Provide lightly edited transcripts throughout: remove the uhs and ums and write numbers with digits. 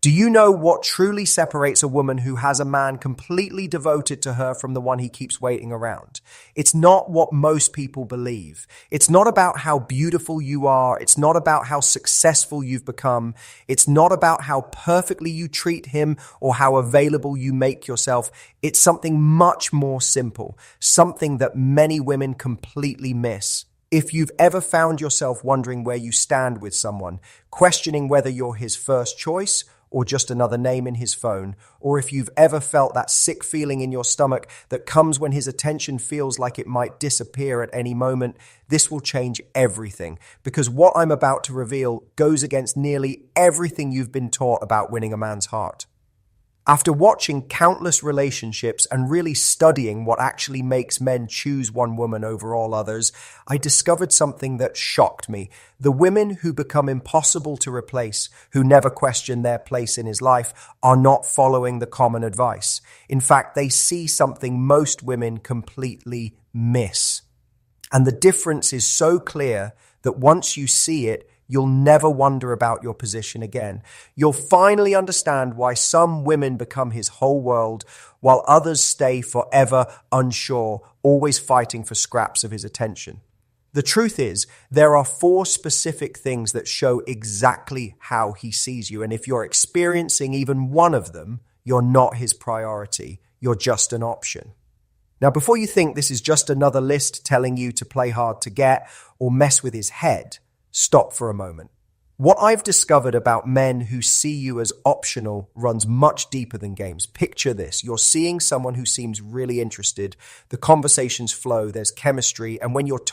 Do you know what truly separates a woman who has a man completely devoted to her from the one he keeps waiting around? It's not what most people believe. It's not about how beautiful you are. It's not about how successful you've become. It's not about how perfectly you treat him or how available you make yourself. It's something much more simple, something that many women completely miss. If you've ever found yourself wondering where you stand with someone, questioning whether you're his first choice or just another name in his phone, or if you've ever felt that sick feeling in your stomach that comes when his attention feels like it might disappear at any moment, this will change everything, because what I'm about to reveal goes against nearly everything you've been taught about winning a man's heart. After watching countless relationships and really studying what actually makes men choose one woman over all others, I discovered something that shocked me. The women who become impossible to replace, who never question their place in his life, are not following the common advice. In fact, they see something most women completely miss. And the difference is so clear that once you see it, you'll never wonder about your position again. You'll finally understand why some women become his whole world, while others stay forever unsure, always fighting for scraps of his attention. The truth is, there are 4 specific things that show exactly how he sees you. And if you're experiencing even one of them, you're not his priority. You're just an option. Now, before you think this is just another list telling you to play hard to get or mess with his head, stop for a moment. What I've discovered about men who see you as optional runs much deeper than games. Picture this. You're seeing someone who seems really interested. The conversations flow, there's chemistry, and when you're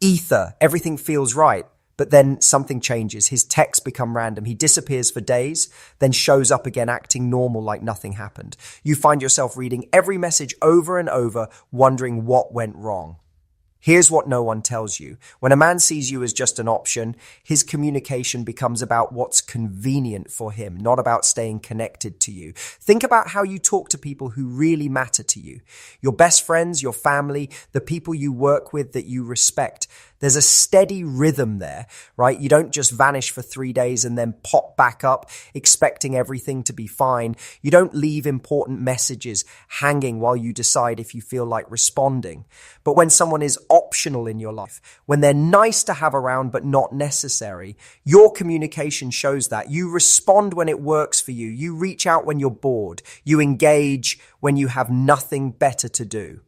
ether, everything feels right. But then something changes. His texts become random. He disappears for days, then shows up again acting normal like nothing happened. You find yourself reading every message over and over, wondering what went wrong. Here's what no one tells you. When a man sees you as just an option, his communication becomes about what's convenient for him, not about staying connected to you. Think about how you talk to people who really matter to you. Your best friends, your family, the people you work with that you respect. There's a steady rhythm there, right? You don't just vanish for 3 days and then pop back up expecting everything to be fine. You don't leave important messages hanging while you decide if you feel like responding. But when someone is optional in your life, when they're nice to have around but not necessary, your communication shows that. You respond when it works for you. You reach out when you're bored. You engage when you have nothing better to do.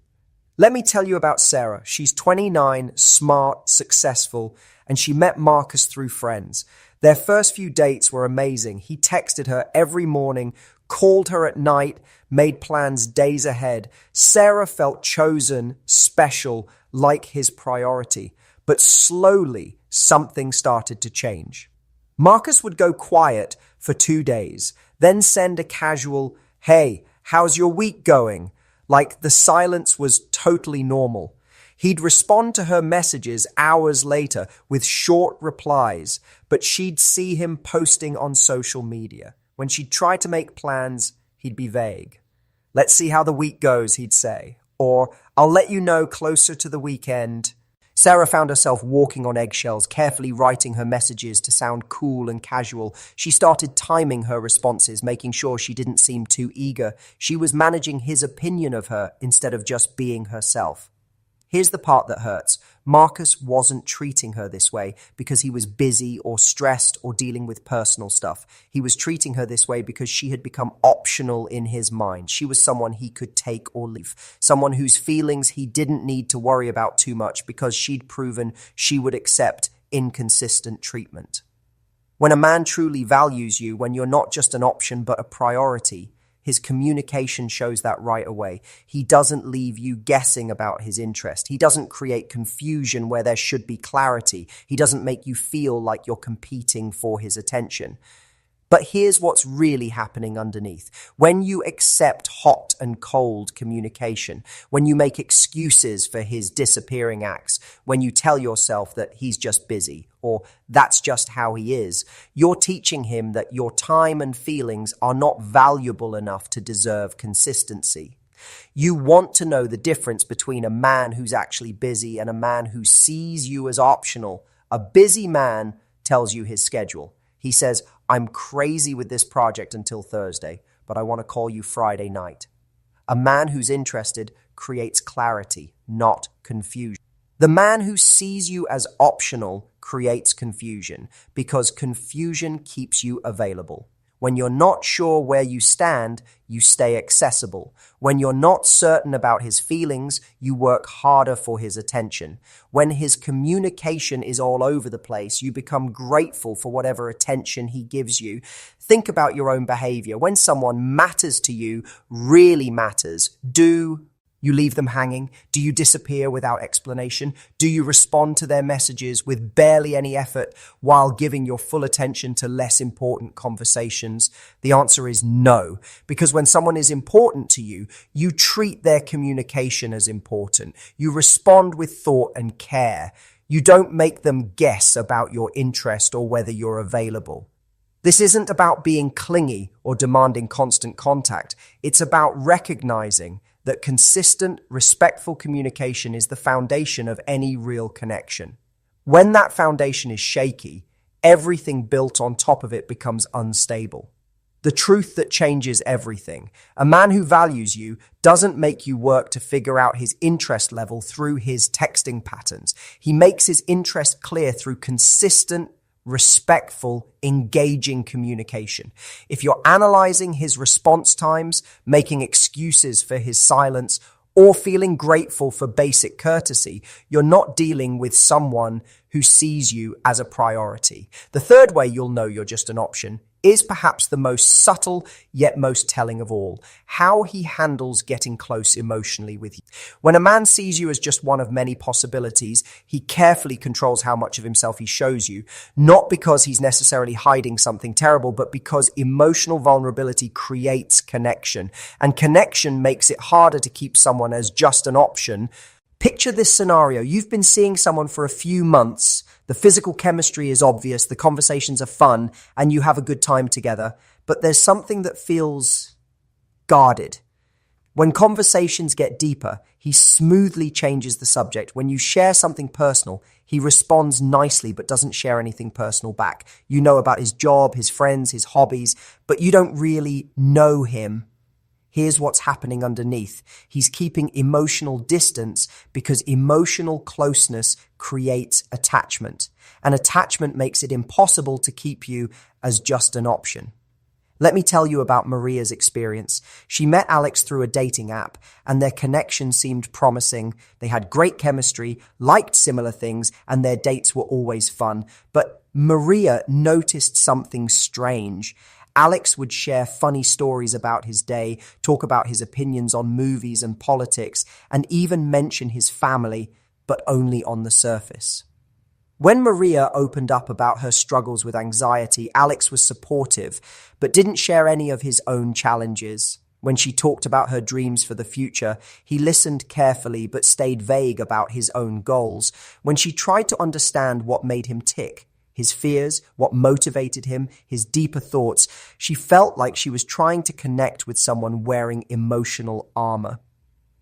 Let me tell you about Sarah. She's 29, smart, successful, and she met Marcus through friends. Their first few dates were amazing. He texted her every morning, called her at night, made plans days ahead. Sarah felt chosen, special, like his priority. But slowly, something started to change. Marcus would go quiet for 2 days, then send a casual, "Hey, how's your week going?" Like the silence was totally normal. He'd respond to her messages hours later with short replies, but she'd see him posting on social media. When she'd try to make plans, he'd be vague. "Let's see how the week goes," he'd say. Or, "I'll let you know closer to the weekend." Sarah found herself walking on eggshells, carefully writing her messages to sound cool and casual. She started timing her responses, making sure she didn't seem too eager. She was managing his opinion of her instead of just being herself. Here's the part that hurts. Marcus wasn't treating her this way because he was busy or stressed or dealing with personal stuff. He was treating her this way because she had become optional in his mind. She was someone he could take or leave, someone whose feelings he didn't need to worry about too much because she'd proven she would accept inconsistent treatment. When a man truly values you, when you're not just an option but a priority, his communication shows that right away. He doesn't leave you guessing about his interest. He doesn't create confusion where there should be clarity. He doesn't make you feel like you're competing for his attention. But here's what's really happening underneath. When you accept hot and cold communication, when you make excuses for his disappearing acts, when you tell yourself that he's just busy or that's just how he is, you're teaching him that your time and feelings are not valuable enough to deserve consistency. You want to know the difference between a man who's actually busy and a man who sees you as optional. A busy man tells you his schedule. He says, I'm crazy with this project until Thursday, but I want to call you Friday night. A man who's interested creates clarity, not confusion. The man who sees you as optional creates confusion because confusion keeps you available. When you're not sure where you stand, you stay accessible. When you're not certain about his feelings, you work harder for his attention. When his communication is all over the place, you become grateful for whatever attention he gives you. Think about your own behavior. When someone matters to you, really matters, do you leave them hanging? Do you disappear without explanation? Do you respond to their messages with barely any effort while giving your full attention to less important conversations? The answer is no, because when someone is important to you, you treat their communication as important. You respond with thought and care. You don't make them guess about your interest or whether you're available. This isn't about being clingy or demanding constant contact. It's about recognizing that consistent, respectful communication is the foundation of any real connection. When that foundation is shaky, everything built on top of it becomes unstable. The truth that changes everything. A man who values you doesn't make you work to figure out his interest level through his texting patterns. He makes his interest clear through consistent, respectful, engaging communication. If you're analyzing his response times, making excuses for his silence, or feeling grateful for basic courtesy, you're not dealing with someone who sees you as a priority. The third way you'll know you're just an option is perhaps the most subtle yet most telling of all, how he handles getting close emotionally with you. When a man sees you as just one of many possibilities, he carefully controls how much of himself he shows you, not because he's necessarily hiding something terrible, but because emotional vulnerability creates connection, and connection makes it harder to keep someone as just an option. Picture this scenario. You've been seeing someone for a few months. The physical chemistry is obvious, the conversations are fun, and you have a good time together. But there's something that feels guarded. When conversations get deeper, he smoothly changes the subject. When you share something personal, he responds nicely but doesn't share anything personal back. You know about his job, his friends, his hobbies, but you don't really know him. Here's what's happening underneath. He's keeping emotional distance because emotional closeness creates attachment. And attachment makes it impossible to keep you as just an option. Let me tell you about Maria's experience. She met Alex through a dating app, and their connection seemed promising. They had great chemistry, liked similar things, and their dates were always fun. But Maria noticed something strange. Alex would share funny stories about his day, talk about his opinions on movies and politics, and even mention his family, but only on the surface. When Maria opened up about her struggles with anxiety, Alex was supportive, but didn't share any of his own challenges. When she talked about her dreams for the future, he listened carefully but stayed vague about his own goals. When she tried to understand what made him tick, his fears, what motivated him, his deeper thoughts, she felt like she was trying to connect with someone wearing emotional armor.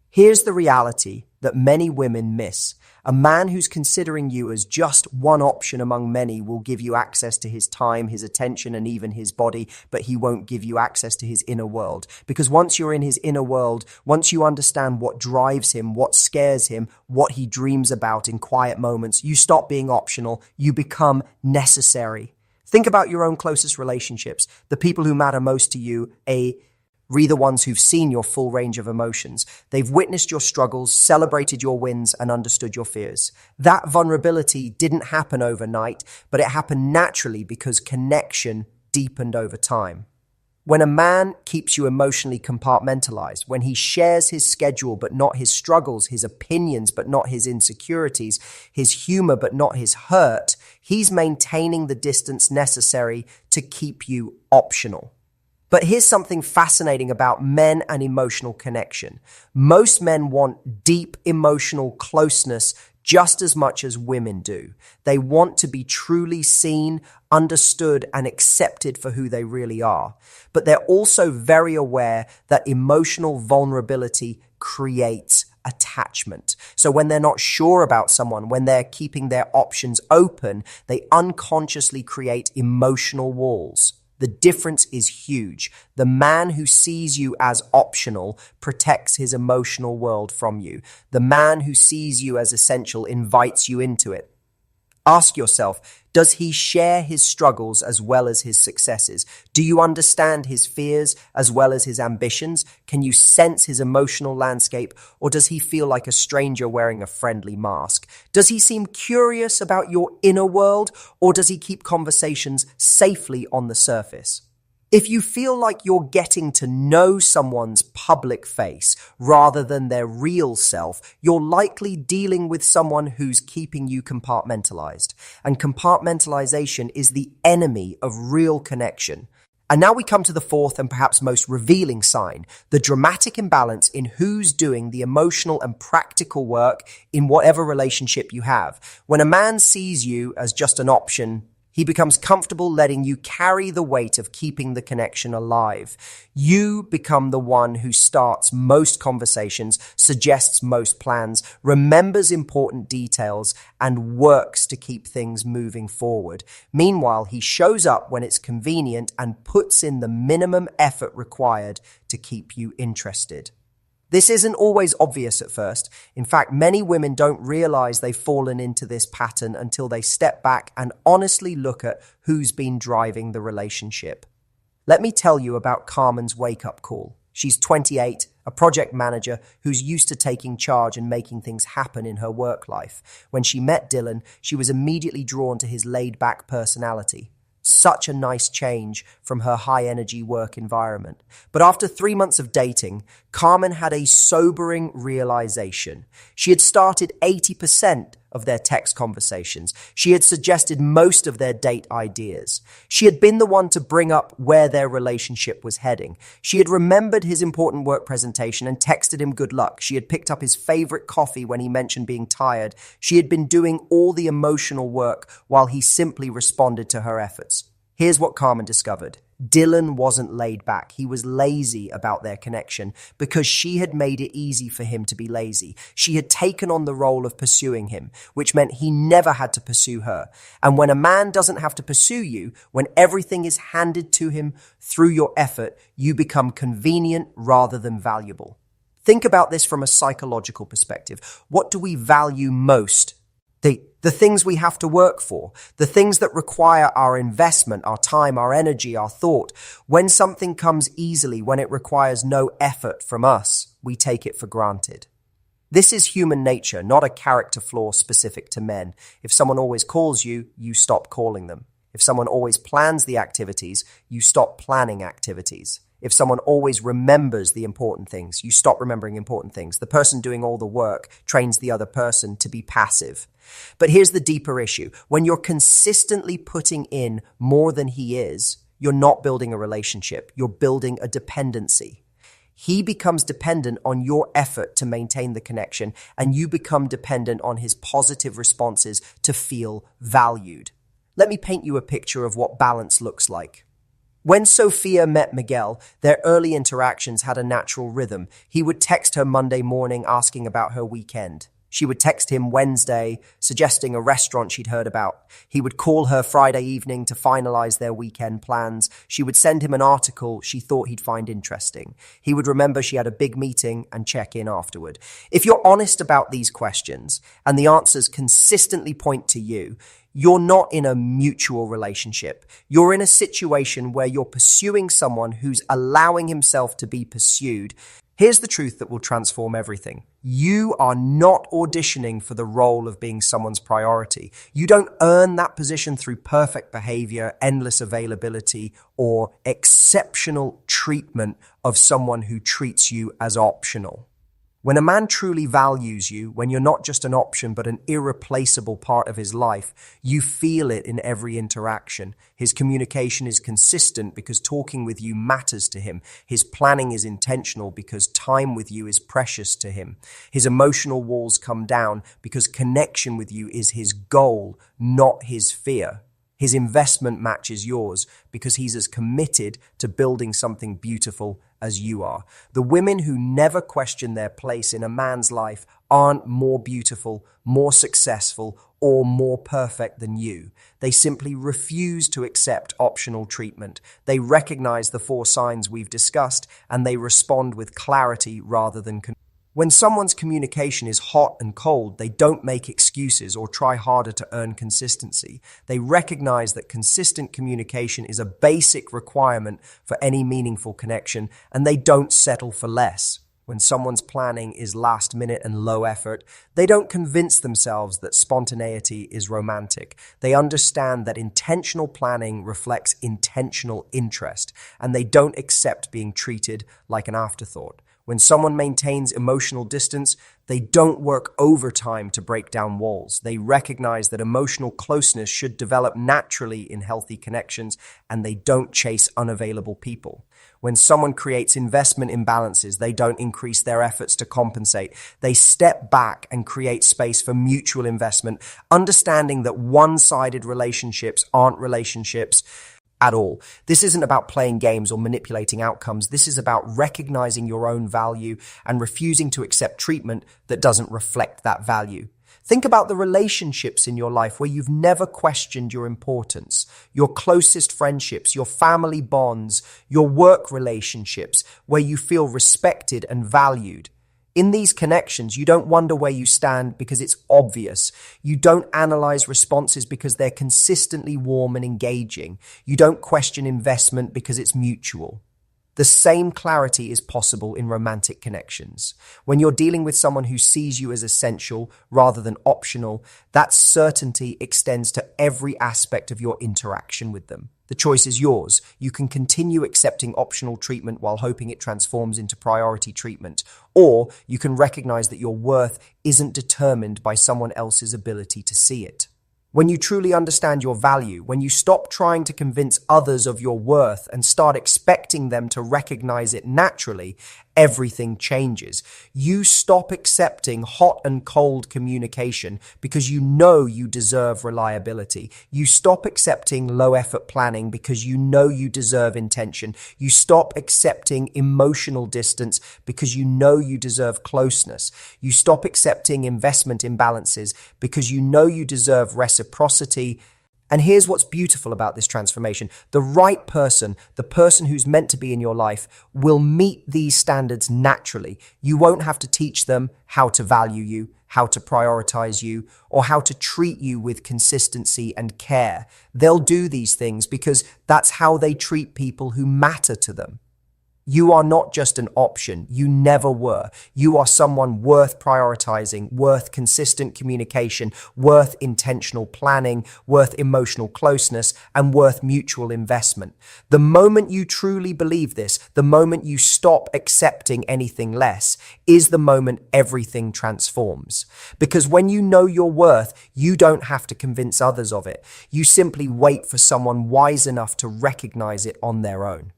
Here's the reality that many women miss. A man who's considering you as just one option among many will give you access to his time, his attention, and even his body, but he won't give you access to his inner world. Because once you're in his inner world, once you understand what drives him, what scares him, what he dreams about in quiet moments, you stop being optional, you become necessary. Think about your own closest relationships, the people who matter most to you, the ones who've seen your full range of emotions. They've witnessed your struggles, celebrated your wins, and understood your fears. That vulnerability didn't happen overnight, but it happened naturally because connection deepened over time. When a man keeps you emotionally compartmentalized, when he shares his schedule but not his struggles, his opinions but not his insecurities, his humor but not his hurt, he's maintaining the distance necessary to keep you optional. But here's something fascinating about men and emotional connection. Most men want deep emotional closeness just as much as women do. They want to be truly seen, understood, and accepted for who they really are. But they're also very aware that emotional vulnerability creates attachment. So when they're not sure about someone, when they're keeping their options open, they unconsciously create emotional walls. The difference is huge. The man who sees you as optional protects his emotional world from you. The man who sees you as essential invites you into it. Ask yourself, does he share his struggles as well as his successes? Do you understand his fears as well as his ambitions? Can you sense his emotional landscape, or does he feel like a stranger wearing a friendly mask? Does he seem curious about your inner world, or does he keep conversations safely on the surface? If you feel like you're getting to know someone's public face rather than their real self, you're likely dealing with someone who's keeping you compartmentalized. And compartmentalization is the enemy of real connection. And now we come to the fourth and perhaps most revealing sign, the dramatic imbalance in who's doing the emotional and practical work in whatever relationship you have. When a man sees you as just an option, he becomes comfortable letting you carry the weight of keeping the connection alive. You become the one who starts most conversations, suggests most plans, remembers important details, and works to keep things moving forward. Meanwhile, he shows up when it's convenient and puts in the minimum effort required to keep you interested. This isn't always obvious at first. In fact, many women don't realize they've fallen into this pattern until they step back and honestly look at who's been driving the relationship. Let me tell you about Carmen's wake-up call. She's 28, a project manager who's used to taking charge and making things happen in her work life. When she met Dylan, she was immediately drawn to his laid-back personality. Such a nice change from her high-energy work environment. But after 3 months of dating, Carmen had a sobering realization. She had started 80% of their text conversations. She had suggested most of their date ideas. She had been the one to bring up where their relationship was heading. She had remembered his important work presentation and texted him good luck. She had picked up his favorite coffee when he mentioned being tired. She had been doing all the emotional work while he simply responded to her efforts. Here's what Carmen discovered. Dylan wasn't laid back. He was lazy about their connection because she had made it easy for him to be lazy. She had taken on the role of pursuing him, which meant he never had to pursue her. And when a man doesn't have to pursue you, when everything is handed to him through your effort, you become convenient rather than valuable. Think about this from a psychological perspective. What do we value most? The things we have to work for, the things that require our investment, our time, our energy, our thought. When something comes easily, when it requires no effort from us, we take it for granted. This is human nature, not a character flaw specific to men. If someone always calls you, you stop calling them. If someone always plans the activities, you stop planning activities. If someone always remembers the important things, you stop remembering important things. The person doing all the work trains the other person to be passive. But here's the deeper issue. When you're consistently putting in more than he is, you're not building a relationship. You're building a dependency. He becomes dependent on your effort to maintain the connection, and you become dependent on his positive responses to feel valued. Let me paint you a picture of what balance looks like. When Sophia met Miguel, their early interactions had a natural rhythm. He would text her Monday morning asking about her weekend. She would text him Wednesday, suggesting a restaurant she'd heard about. He would call her Friday evening to finalize their weekend plans. She would send him an article she thought he'd find interesting. He would remember she had a big meeting and check in afterward. If you're honest about these questions and the answers consistently point to you, you're not in a mutual relationship. You're in a situation where you're pursuing someone who's allowing himself to be pursued. Here's the truth that will transform everything. You are not auditioning for the role of being someone's priority. You don't earn that position through perfect behavior, endless availability, or exceptional treatment of someone who treats you as optional. When a man truly values you, when you're not just an option but an irreplaceable part of his life, you feel it in every interaction. His communication is consistent because talking with you matters to him. His planning is intentional because time with you is precious to him. His emotional walls come down because connection with you is his goal, not his fear. His investment matches yours because he's as committed to building something beautiful as you are. The women who never question their place in a man's life aren't more beautiful, more successful, or more perfect than you. They simply refuse to accept optional treatment. They recognize the 4 signs we've discussed, and they respond with clarity rather than when someone's communication is hot and cold, they don't make excuses or try harder to earn consistency. They recognize that consistent communication is a basic requirement for any meaningful connection, and they don't settle for less. When someone's planning is last minute and low effort, they don't convince themselves that spontaneity is romantic. They understand that intentional planning reflects intentional interest, and they don't accept being treated like an afterthought. When someone maintains emotional distance, they don't work overtime to break down walls. They recognize that emotional closeness should develop naturally in healthy connections, and they don't chase unavailable people. When someone creates investment imbalances, they don't increase their efforts to compensate. They step back and create space for mutual investment, understanding that one-sided relationships aren't relationships at all. This isn't about playing games or manipulating outcomes. This is about recognizing your own value and refusing to accept treatment that doesn't reflect that value. Think about the relationships in your life where you've never questioned your importance, your closest friendships, your family bonds, your work relationships, where you feel respected and valued. In these connections, you don't wonder where you stand because it's obvious. You don't analyze responses because they're consistently warm and engaging. You don't question investment because it's mutual. The same clarity is possible in romantic connections. When you're dealing with someone who sees you as essential rather than optional, that certainty extends to every aspect of your interaction with them. The choice is yours. You can continue accepting optional treatment while hoping it transforms into priority treatment, or you can recognize that your worth isn't determined by someone else's ability to see it. When you truly understand your value, when you stop trying to convince others of your worth and start expecting them to recognize it naturally, everything changes. You stop accepting hot and cold communication because you know you deserve reliability. You stop accepting low effort planning because you know you deserve intention. You stop accepting emotional distance because you know you deserve closeness. You stop accepting investment imbalances because you know you deserve reciprocity. And here's what's beautiful about this transformation. The right person, the person who's meant to be in your life, will meet these standards naturally. You won't have to teach them how to value you, how to prioritize you, or how to treat you with consistency and care. They'll do these things because that's how they treat people who matter to them. You are not just an option. You never were. You are someone worth prioritizing, worth consistent communication, worth intentional planning, worth emotional closeness, and worth mutual investment. The moment you truly believe this, the moment you stop accepting anything less, is the moment everything transforms. Because when you know your worth, you don't have to convince others of it. You simply wait for someone wise enough to recognize it on their own.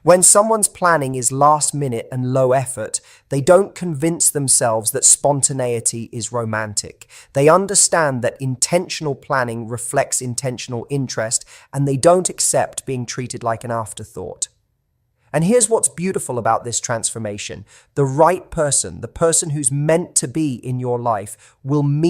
When someone's planning is last minute and low effort, they don't convince themselves that spontaneity is romantic. They understand that intentional planning reflects intentional interest, and they don't accept being treated like an afterthought. And here's what's beautiful about this transformation. The right person, the person who's meant to be in your life, will meet